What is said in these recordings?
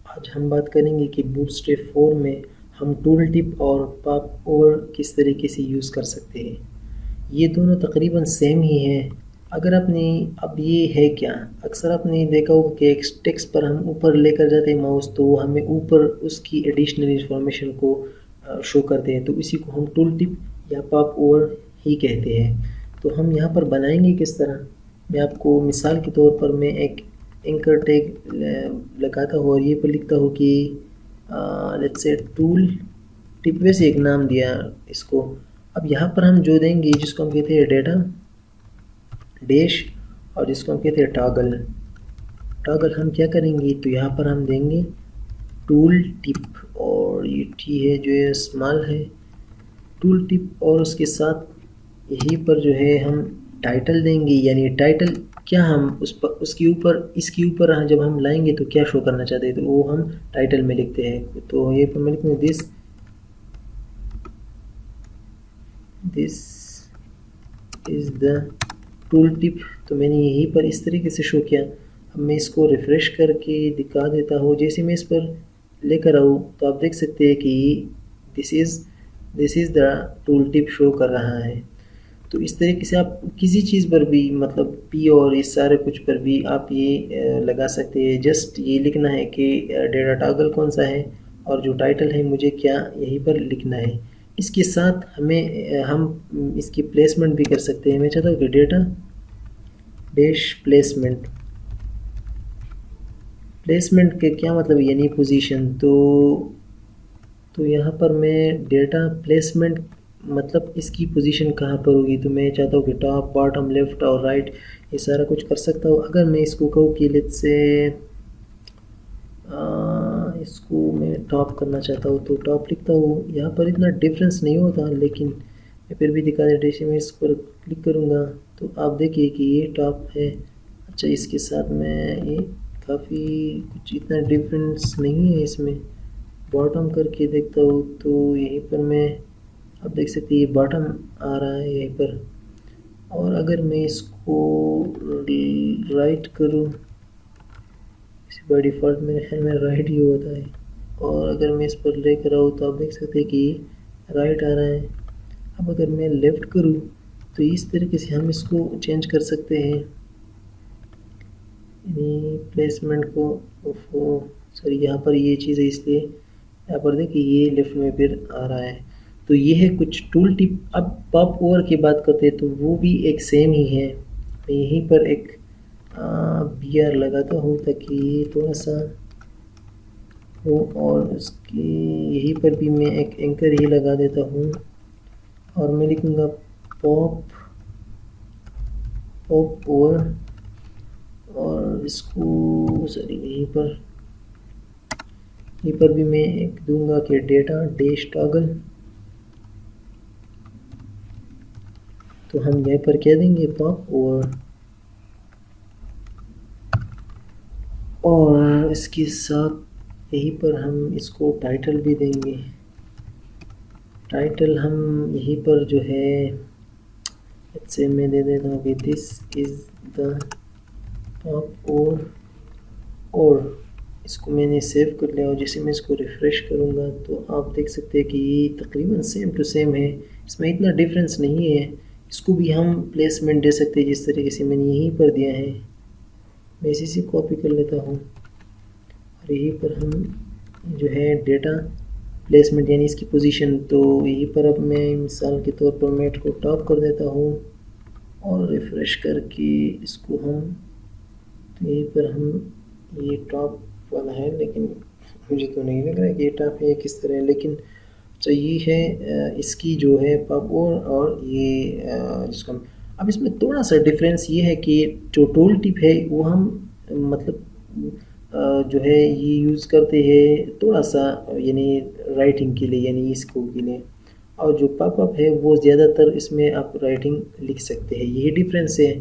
आज हम बात करेंगे कि बूटस्ट्रैप 4 में हम टूल टिप और पॉप ओवर किस तरीके से यूज़ कर सकते हैं। ये दोनों तकरीबन सेम ही हैं। अगर आपने अब ये है क्या, अक्सर आपने देखा होगा कि एक टेक्स्ट पर हम ऊपर लेकर जाते हैं माउस तो वो हमें ऊपर उसकी एडिशनल इंफॉर्मेशन को शो करते हैं, तो इसी को हम टूल टिप या पॉप ओवर ही कहते हैं। तो हम यहाँ पर बनाएंगे किस तरह, मैं आपको मिसाल के तौर पर मैं एक एंकर टैग लगाता हूँ और ये पर लिखता हूँ कि लेट्स से टूल टिप, वैसे एक नाम दिया इसको। अब यहाँ पर हम जो देंगे जिसको हम कहते हैं डेटा डैश और जिसको हम कहते हैं टॉगल। टॉगल हम क्या करेंगे, तो यहाँ पर हम देंगे टूल टिप और ये टी है जो है स्मॉल है, टूल टिप, और उसके साथ यहीं पर जो है हम टाइटल देंगे। यानी टाइटल क्या हम उस पर उसके ऊपर इसके ऊपर जब हम लाएंगे तो क्या शो करना चाहते हैं तो वो हम टाइटल में लिखते हैं। तो ये पर मैं लिखूँगा this is the tool tip. तो मैंने यहीं पर इस तरीके से शो किया। अब मैं इसको रिफ़्रेश करके दिखा देता हूँ। जैसे मैं इस पर लेकर आऊँ तो आप देख सकते हैं कि this is the tool tip show कर रहा है। तो इस तरीके से आप किसी चीज़ पर भी, मतलब पी और इस सारे कुछ पर भी आप ये लगा सकते हैं। जस्ट ये लिखना है कि डेटा टॉगल कौन सा है और जो टाइटल है मुझे क्या यहीं पर लिखना है। इसके साथ हम इसकी प्लेसमेंट भी कर सकते हैं। मैं चाहता हूँ कि डेटा डैश प्लेसमेंट के क्या मतलब, यानी पोजीशन। तो यहाँ पर मैं डेटा प्लेसमेंट मतलब इसकी पोजीशन कहाँ पर होगी, तो मैं चाहता हूँ कि टॉप बॉटम लेफ़्ट और राइट ये सारा कुछ कर सकता हूँ। अगर मैं इसको कहूँ कि लेट्स से इसको मैं टॉप करना चाहता हूँ तो टॉप लिखता हूँ। यहाँ पर इतना डिफरेंस नहीं होता लेकिन मैं फिर भी दिखा देता। जैसे मैं इस पर क्लिक करूँगा तो आप देखिए कि ये टॉप है। अच्छा, इसके साथ में ये काफ़ी कुछ इतना डिफरेंस नहीं है इसमें। बॉटम करके देखता हूँ तो यहीं पर मैं आप देख सकते हैं ये बॉटम आ रहा है यहीं पर। और अगर मैं इसको राइट करूँ, बाय डिफ़ॉल्ट मेरे ख्याल में राइट ही होता है, और अगर मैं इस पर लेकर आऊँ तो आप देख सकते हैं कि राइट आ रहा है। अब अगर मैं लेफ़्ट करूँ तो इस तरीके से हम इसको चेंज कर सकते हैं, यानी प्लेसमेंट को। सॉरी, यहाँ पर ये चीज़ है इसलिए यहाँ पर देखिए ये लेफ़्ट में फिर आ रहा है। तो ये है कुछ टूल टिप। अब पॉप ओवर की बात करते हैं तो वो भी एक सेम ही है। मैं यहीं पर एक बी आर लगाता हूँ ताकि ये थोड़ा सा हो, और उसकी यहीं पर भी मैं एक एंकर ही लगा देता हूँ और मैं लिखूँगा पॉप ओवर, और इसको सॉरी यहीं पर भी मैं एक दूंगा कि डेटा डैश टॉगल। तो हम यहाँ पर क्या देंगे, पॉप ओवर, और इसके साथ यहीं पर हम इसको टाइटल भी देंगे। टाइटल हम यहीं पर जो है इससे मैं दे देता हूँ कि this is the pop over, और इसको मैंने सेव कर लिया। और जैसे मैं इसको रिफ़्रेश करूँगा तो आप देख सकते हैं कि ये तकरीबन सेम टू सेम है, इसमें इतना डिफरेंस नहीं है। इसको भी हम प्लेसमेंट दे सकते हैं जिस तरीके से मैंने यहीं पर दिया है। मैं इसी से कॉपी कर लेता हूँ और यहीं पर हम जो है डेटा प्लेसमेंट यानी इसकी पोजीशन, तो यहीं पर अब मैं मिसाल के तौर पर मैं को टॉप कर देता हूँ और रिफ़्रेश करके इसको हम, तो यहीं पर हम ये टॉप वाला है लेकिन मुझे तो नहीं लग रहा है कि ये टॉप है किस तरह है। लेकिन तो ये है इसकी जो है पॉप और ये जिसको हम, अब इसमें थोड़ा सा डिफरेंस ये है कि जो टूल टिप है वो हम मतलब जो है ये यूज़ करते हैं थोड़ा सा यानी राइटिंग के लिए, यानी इसको के लिए, और जो पॉपअप है वो ज़्यादातर इसमें आप राइटिंग लिख सकते हैं। यही डिफरेंस है।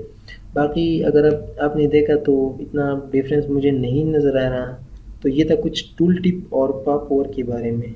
बाकी अगर आपने देखा तो इतना डिफरेंस मुझे नहीं नज़र आ रहा। तो ये था कुछ टूल टिप और पॉप ओवर के बारे में।